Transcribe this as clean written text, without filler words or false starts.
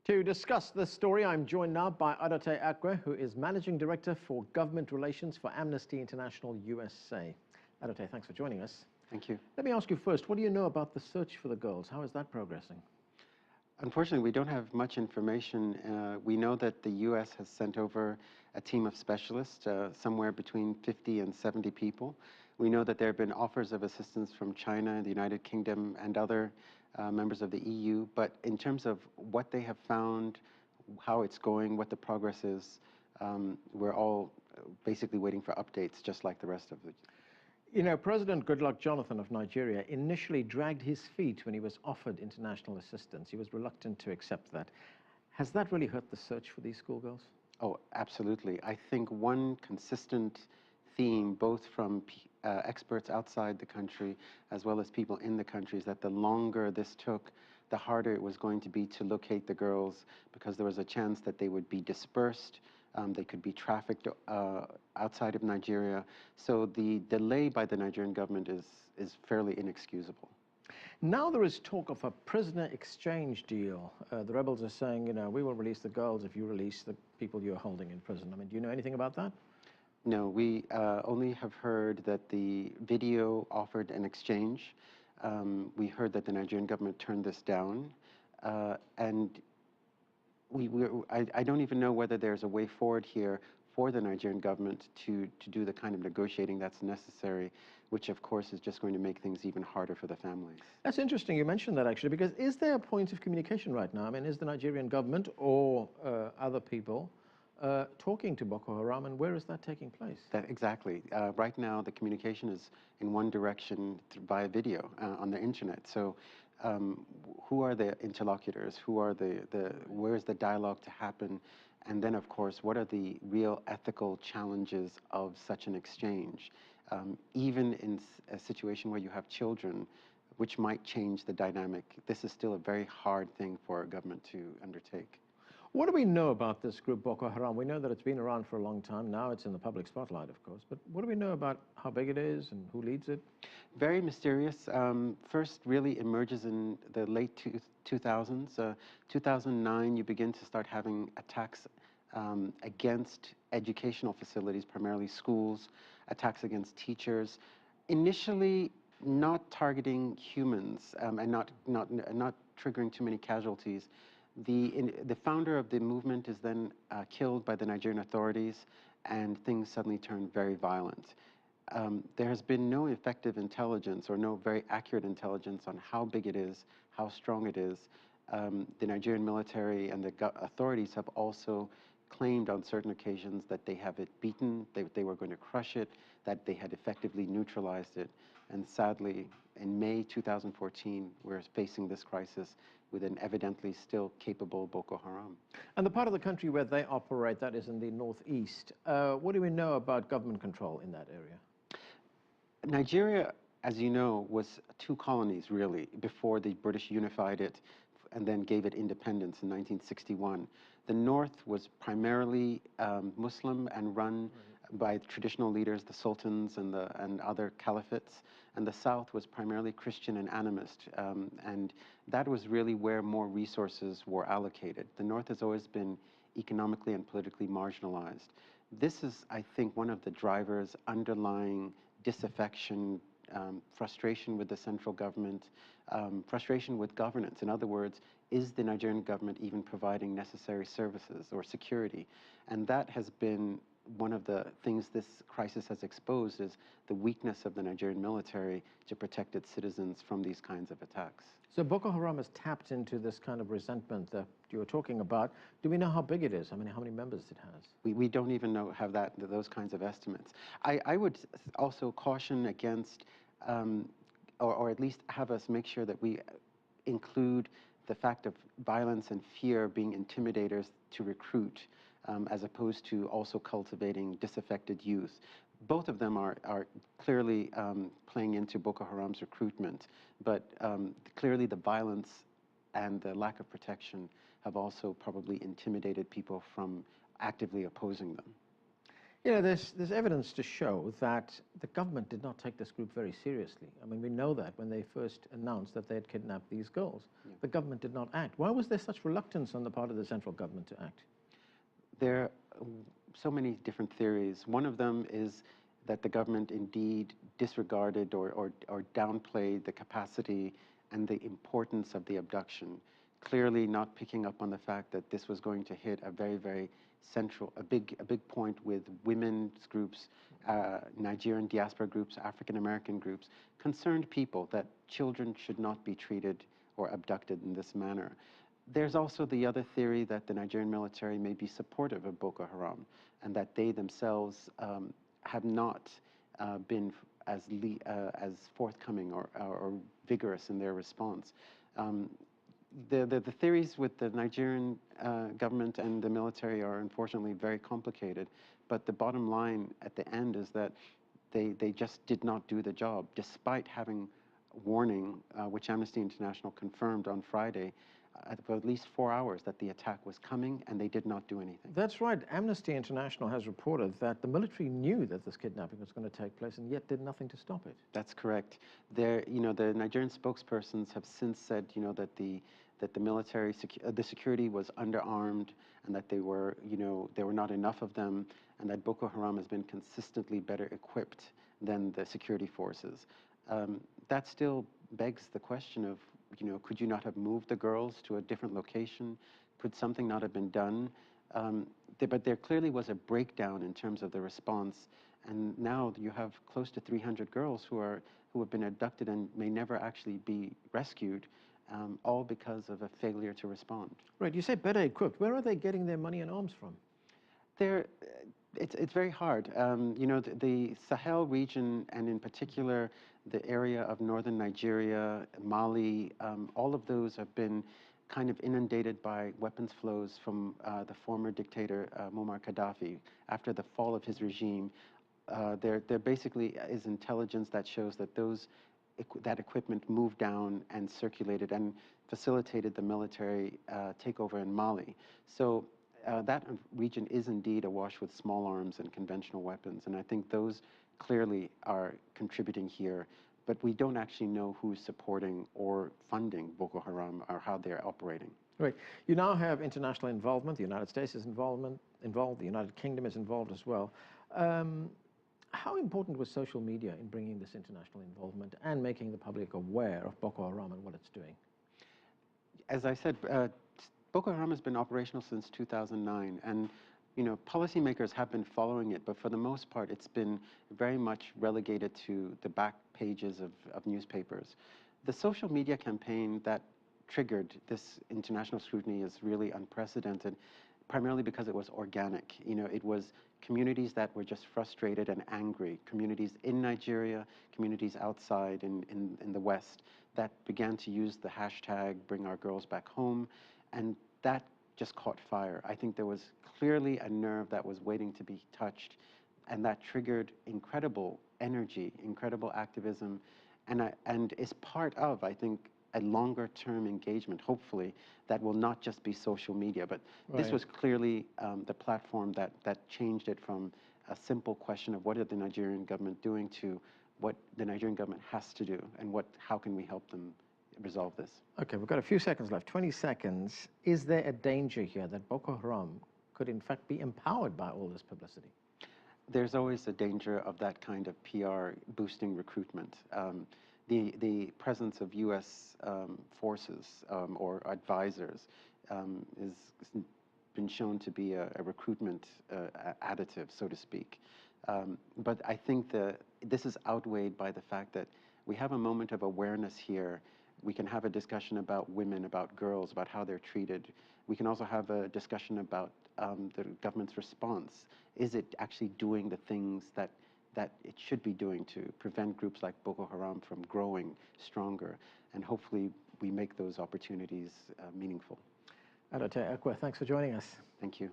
To discuss this story, I'm joined now by Adotei Akwei, who is Managing Director for Government Relations for Amnesty International USA. Adotei, thanks for joining us. Thank you. Let me ask you first, what do you know about the search for the girls? How is that progressing? Unfortunately, we don't have much information. We know that the U.S. has sent over a team of specialists, somewhere between 50 and 70 people. We know that there have been offers of assistance from China, the United Kingdom, and other members of the EU. But in terms of what they have found, how it's going, what the progress is, we're all basically waiting for updates, just like the rest of the. You know, President Goodluck Jonathan of Nigeria initially dragged his feet when he was offered international assistance. He was reluctant to accept that. Has that really hurt the search for these schoolgirls? Oh, absolutely. I think one consistent theme, both from experts outside the country as well as people in the country, is that the longer this took, the harder it was going to be to locate the girls, because there was a chance that they would be dispersed. They could be trafficked outside of Nigeria. So the delay by the Nigerian government is fairly inexcusable. Now there is talk of a prisoner exchange deal. The rebels are saying, you know, we will release the girls if you release the people you're holding in prison. I mean, do you know anything about that? No, we only have heard that the video offered an exchange. We heard that the Nigerian government turned this down. And I don't even know whether there's a way forward here for the Nigerian government to do the kind of negotiating that's necessary, which of course is just going to make things even harder for the families. That's interesting you mentioned that, actually, because is there a point of communication right now? I mean, is the Nigerian government or other people talking to Boko Haram, and where is that taking place? Exactly. Right now, the communication is in one direction via video on the internet. So who are the interlocutors? Who are where is the dialogue to happen? And then, of course, what are the real ethical challenges of such an exchange? Even in a situation where you have children, which might change the dynamic, this is still a very hard thing for a government to undertake. What do we know about this group, Boko Haram? We know that it's been around for a long time. Now it's in the public spotlight, of course. But what do we know about how big it is and who leads it? Very mysterious. First really emerges in the late 2000s. 2009, you begin to start having attacks against educational facilities, primarily schools, attacks against teachers. Initially, not targeting humans and not triggering too many casualties. The founder of the movement is then killed by the Nigerian authorities, and things suddenly turn very violent. There has been no effective intelligence or no very accurate intelligence on how big it is, how strong it is. The Nigerian military and the authorities have also claimed on certain occasions that they have it beaten, they were going to crush it, that they had effectively neutralized it. And sadly, in May 2014, we're facing this crisis with an evidently still capable Boko Haram. And the part of the country where they operate, that is in the northeast. What do we know about government control in that area? Nigeria, as you know, was two colonies, really, before the British unified it and then gave it independence in 1961. The north was primarily Muslim and run by traditional leaders, the sultans and other caliphates, and the south was primarily Christian and animist, and that was really where more resources were allocated. The north has always been economically and politically marginalized. This is, I think, one of the drivers underlying disaffection, frustration with the central government, frustration with governance. In other words, is the Nigerian government even providing necessary services or security? And that has been one of the things this crisis has exposed, is the weakness of the Nigerian military to protect its citizens from these kinds of attacks. So Boko Haram has tapped into this kind of resentment that you were talking about. Do we know how big it is? I mean, how many members it has? We don't even have those kinds of estimates. I would also caution against, or at least have us make sure that we include the fact of violence and fear being intimidators to recruit, as opposed to also cultivating disaffected youth. Both of them are clearly playing into Boko Haram's recruitment, but clearly the violence and the lack of protection have also probably intimidated people from actively opposing them. You know, there's evidence to show that the government did not take this group very seriously. I mean, we know that when they first announced that they had kidnapped these girls, the government did not act. Why was there such reluctance on the part of the central government to act? There are so many different theories. One of them is that the government indeed disregarded or downplayed the capacity and the importance of the abduction, clearly not picking up on the fact that this was going to hit a very, very central, a big point with women's groups, Nigerian diaspora groups, African American groups, concerned people that children should not be treated or abducted in this manner. There's also the other theory that the Nigerian military may be supportive of Boko Haram and that they themselves have not been as forthcoming or vigorous in their response. The theories with the Nigerian government and the military are unfortunately very complicated, but the bottom line at the end is that they just did not do the job, despite having warning, which Amnesty International confirmed on Friday, for at least 4 hours that the attack was coming, and they did not do anything. That's right. Amnesty International has reported that the military knew that this kidnapping was going to take place and yet did nothing to stop it. That's correct. The Nigerian spokespersons have since said, that the military, the security was underarmed, and that there were not enough of them, and that Boko Haram has been consistently better equipped than the security forces. That still begs the question of, could you not have moved the girls to a different location? Could something not have been done? But there clearly was a breakdown in terms of the response, and now you have close to 300 girls who have been abducted and may never actually be rescued, all because of a failure to respond. Right, you say better equipped. Where are they getting their money and arms from? It's very hard. The Sahel region, and in particular the area of northern Nigeria, Mali, all of those have been kind of inundated by weapons flows from the former dictator Muammar Gaddafi. After the fall of his regime, there basically is intelligence that shows that that equipment moved down and circulated and facilitated the military takeover in Mali. So that region is indeed awash with small arms and conventional weapons, and I think those clearly are contributing here, but we don't actually know who's supporting or funding Boko Haram or how they're operating. Right. You now have international involvement. The United States is involved. The United Kingdom is involved as well. How important was social media in bringing this international involvement and making the public aware of Boko Haram and what it's doing? As I said, Boko Haram has been operational since 2009, and policymakers have been following it, but for the most part, it's been very much relegated to the back pages of newspapers. The social media campaign that triggered this international scrutiny is really unprecedented, primarily because it was organic. It was communities that were just frustrated and angry, communities in Nigeria, communities outside in the West, that began to use the hashtag Bring Our Girls Back Home, and that just caught fire. I think there was clearly a nerve that was waiting to be touched, and that triggered incredible energy, incredible activism, and is part of, I think, a longer-term engagement, hopefully, that will not just be social media. But this was clearly the platform that changed it from a simple question of what is the Nigerian government doing to what the Nigerian government has to do and how can we help them resolve this. Okay, we've got a few seconds left, 20 seconds. Is there a danger here that Boko Haram could in fact be empowered by all this publicity? There's always a danger of that kind of PR boosting recruitment. The presence of U.S. forces or advisors has been shown to be a recruitment additive, so to speak. But I think this is outweighed by the fact that we have a moment of awareness here. We can have a discussion about women, about girls, about how they're treated. We can also have a discussion about the government's response. Is it actually doing the things that it should be doing to prevent groups like Boko Haram from growing stronger? And hopefully we make those opportunities meaningful. Adotei Akwei, thanks for joining us. Thank you.